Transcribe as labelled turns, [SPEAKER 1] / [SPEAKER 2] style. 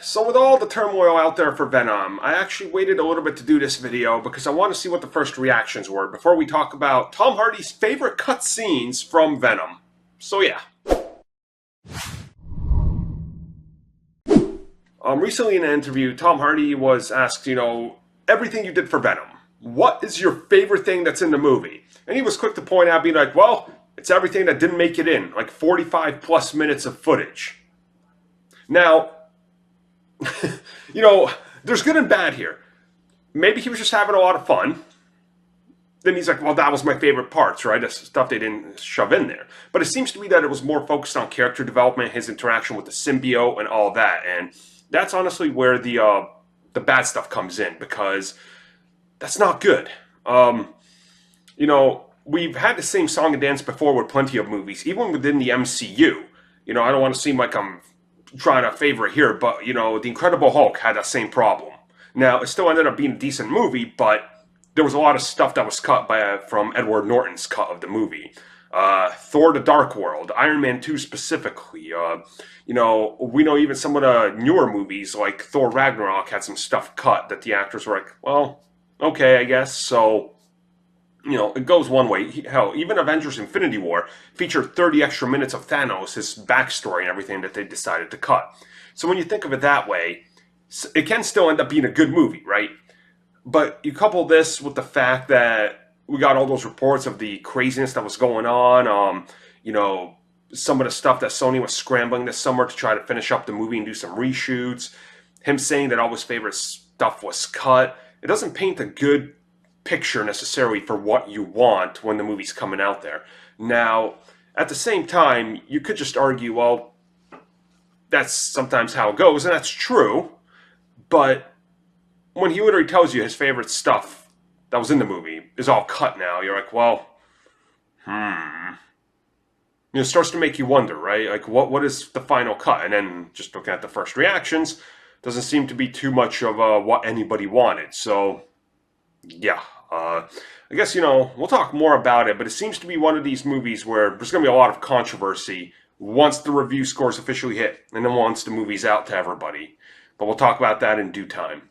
[SPEAKER 1] So with all the turmoil out there for Venom, I actually waited a little bit to do this video because I want to see what the first reactions were before we talk about Tom Hardy's favorite cut scenes from Venom. So yeah. Recently in an interview, Tom Hardy was asked, everything you did for Venom, what is your favorite thing that's in the movie? And he was quick to point out, being like, well, it's everything that didn't make it in, like 45 plus minutes of footage. Now, there's good and bad here. Maybe he was just having a lot of fun. Then he's like, well, that was my favorite parts, right? That's stuff they didn't shove in there. But it seems to me that it was more focused on character development, his interaction with the symbiote and all that. And that's honestly where the bad stuff comes in, because that's not good. We've had the same song and dance before with plenty of movies, even within the MCU. I don't want to seem like I'm trying to favor it here, but, The Incredible Hulk had that same problem. Now, it still ended up being a decent movie, but there was a lot of stuff that was cut from Edward Norton's cut of the movie. Thor: The Dark World, Iron Man 2 specifically. We know even some of the newer movies, like Thor Ragnarok, had some stuff cut that the actors were like, well, okay, I guess. So, it goes one way. Hell, even Avengers Infinity War featured 30 extra minutes of Thanos, his backstory and everything that they decided to cut. So when you think of it that way, it can still end up being a good movie, right? But you couple this with the fact that we got all those reports of the craziness that was going on, some of the stuff that Sony was scrambling this summer to try to finish up the movie and do some reshoots, him saying that all his favorite stuff was cut. It doesn't paint a good picture necessarily for what you want when the movie's coming out there. Now, at the same time, you could just argue, well, that's sometimes how it goes, and that's true, but when he literally tells you his favorite stuff that was in the movie is all cut now, you're like, well, it starts to make you wonder, right? Like, what is the final cut? And then just looking at the first reactions, doesn't seem to be too much of what anybody wanted. So, yeah. I guess, we'll talk more about it, but it seems to be one of these movies where there's going to be a lot of controversy once the review scores officially hit, and then once the movie's out to everybody. But we'll talk about that in due time.